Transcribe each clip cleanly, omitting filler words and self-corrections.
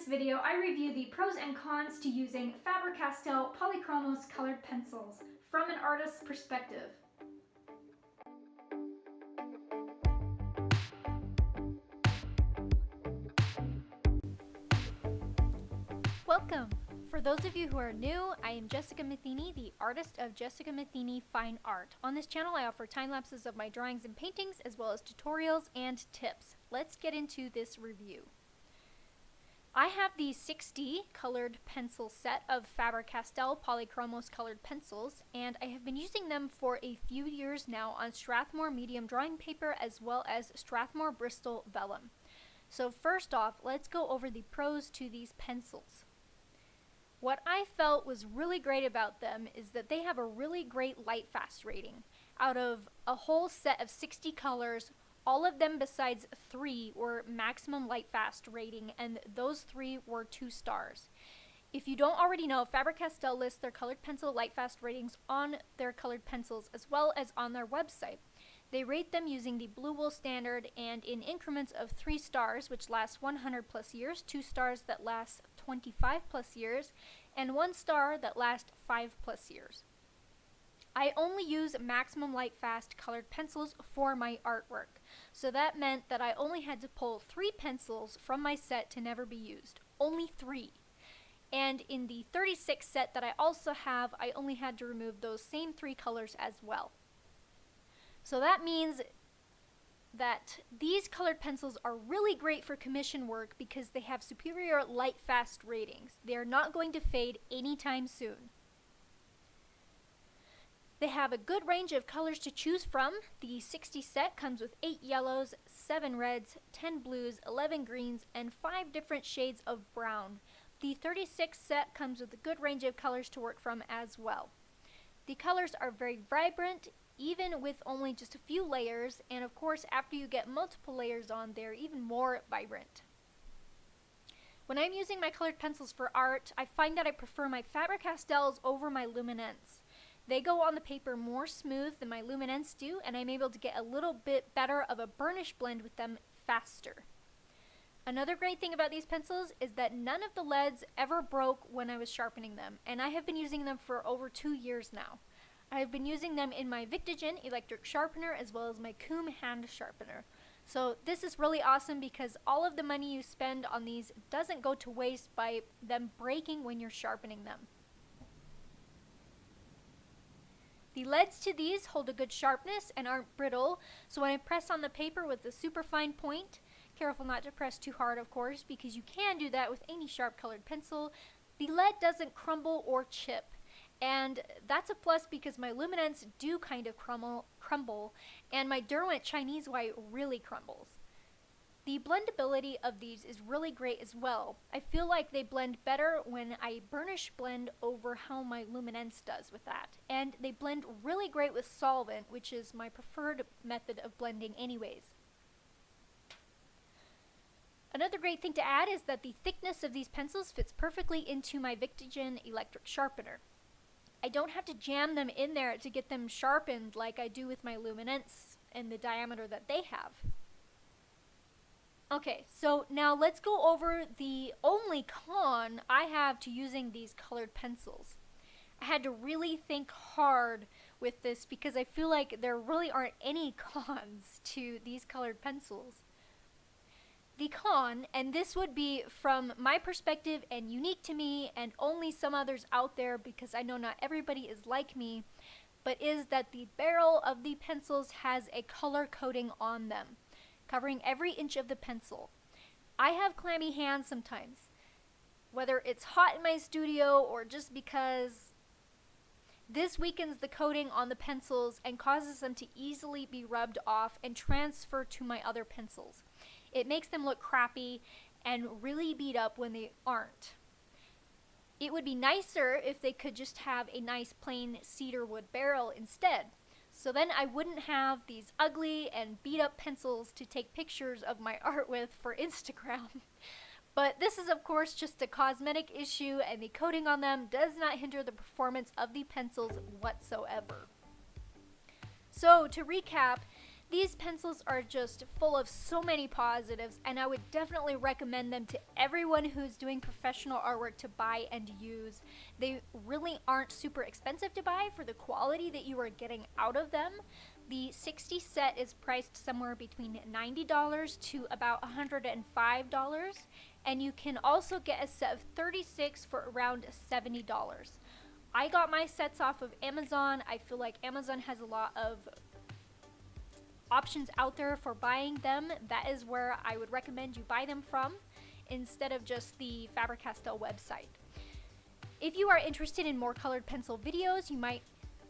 video, I review the pros and cons to using Faber-Castell Polychromos colored pencils from an artist's perspective. Welcome! For those of you who are new, I am Jessica Matheny, the artist of Jessica Matheny Fine Art. On this channel, I offer time-lapses of my drawings and paintings, as well as tutorials and tips. Let's get into this review. I have the 60 colored pencil set of Faber-Castell Polychromos colored pencils, and I have been using them for a few years now on Strathmore medium drawing paper as well as Strathmore Bristol vellum. So first off, let's go over the pros to these pencils. What I felt was really great about them is that they have a really great light fast rating. Out of a whole set of 60 colors, all of them besides 3 were maximum light fast rating, and those 3 were 2 stars. If you don't already know, Faber-Castell lists their colored pencil light fast ratings on their colored pencils as well as on their website. They rate them using the Blue Wool standard and in increments of 3 stars, which last 100 plus years, 2 stars that last 25 plus years, and 1 star that lasts 5 plus years. I only use maximum light fast colored pencils for my artwork, so that meant that I only had to pull 3 pencils from my set to never be used. Only 3. And in the 36 set that I also have, I only had to remove those same 3 colors as well. So that means that these colored pencils are really great for commission work because they have superior light fast ratings. They are not going to fade anytime soon. They have a good range of colors to choose from. The 60 set comes with 8 yellows, 7 reds, 10 blues, 11 greens, and 5 different shades of brown. The 36 set comes with a good range of colors to work from as well. The colors are very vibrant, even with only just a few layers, and of course after you get multiple layers on, they're even more vibrant. When I'm using my colored pencils for art, I find that I prefer my Faber-Castells over my Luminance. They go on the paper more smooth than my Luminance do, and I'm able to get a little bit better of a burnish blend with them faster. Another great thing about these pencils is that none of the leads ever broke when I was sharpening them, and I have been using them for over 2 years now. I have been using them in my Victogen electric sharpener as well as my Coom hand sharpener. So this is really awesome because all of the money you spend on these doesn't go to waste by them breaking when you're sharpening them. The leads to these hold a good sharpness and aren't brittle, so when I press on the paper with a super fine point, careful not to press too hard of course because you can do that with any sharp colored pencil, the lead doesn't crumble or chip. And that's a plus because my Luminance do kind of crumble, and my Derwent Chinese White really crumbles. The blendability of these is really great as well. I feel like they blend better when I burnish blend over how my Luminance does with that. And they blend really great with solvent, which is my preferred method of blending anyways. Another great thing to add is that the thickness of these pencils fits perfectly into my Victogen electric sharpener. I don't have to jam them in there to get them sharpened like I do with my Luminance and the diameter that they have. Okay, so now let's go over the only con I have to using these colored pencils. I had to really think hard with this because I feel like there really aren't any cons to these colored pencils. The con, and this would be from my perspective and unique to me and only some others out there because I know not everybody is like me, but is that the barrel of the pencils has a color coating on them, covering every inch of the pencil. I have clammy hands sometimes, whether it's hot in my studio or just because this weakens the coating on the pencils and causes them to easily be rubbed off and transfer to my other pencils. It makes them look crappy and really beat up when they aren't. It would be nicer if they could just have a nice plain cedar wood barrel instead. So then I wouldn't have these ugly and beat up pencils to take pictures of my art with for Instagram. But this is of course just a cosmetic issue, and the coating on them does not hinder the performance of the pencils whatsoever. So to recap, These pencils are just full of so many positives, and I would definitely recommend them to everyone who's doing professional artwork to buy and use. They really aren't super expensive to buy for the quality that you are getting out of them. The 60 set is priced somewhere between $90 to about $105, and you can also get a set of 36 for around $70. I got my sets off of Amazon. I feel like Amazon has a lot of options out there for buying them. That is where I would recommend you buy them from instead of just the Faber-Castell website. If you are interested in more colored pencil videos, you might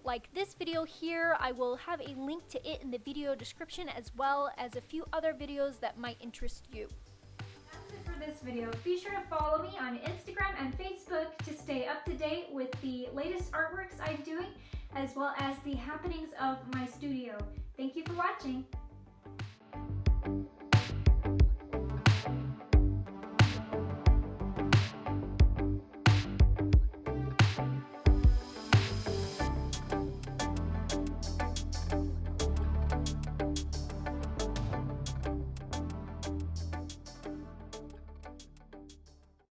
like this video here. I will have a link to it in the video description, as well as a few other videos that might interest you. That's it for this video. Be sure to follow me on Instagram and Facebook to stay up to date with the latest artworks I'm doing, as well as the happenings of my studio. Thank you for watching.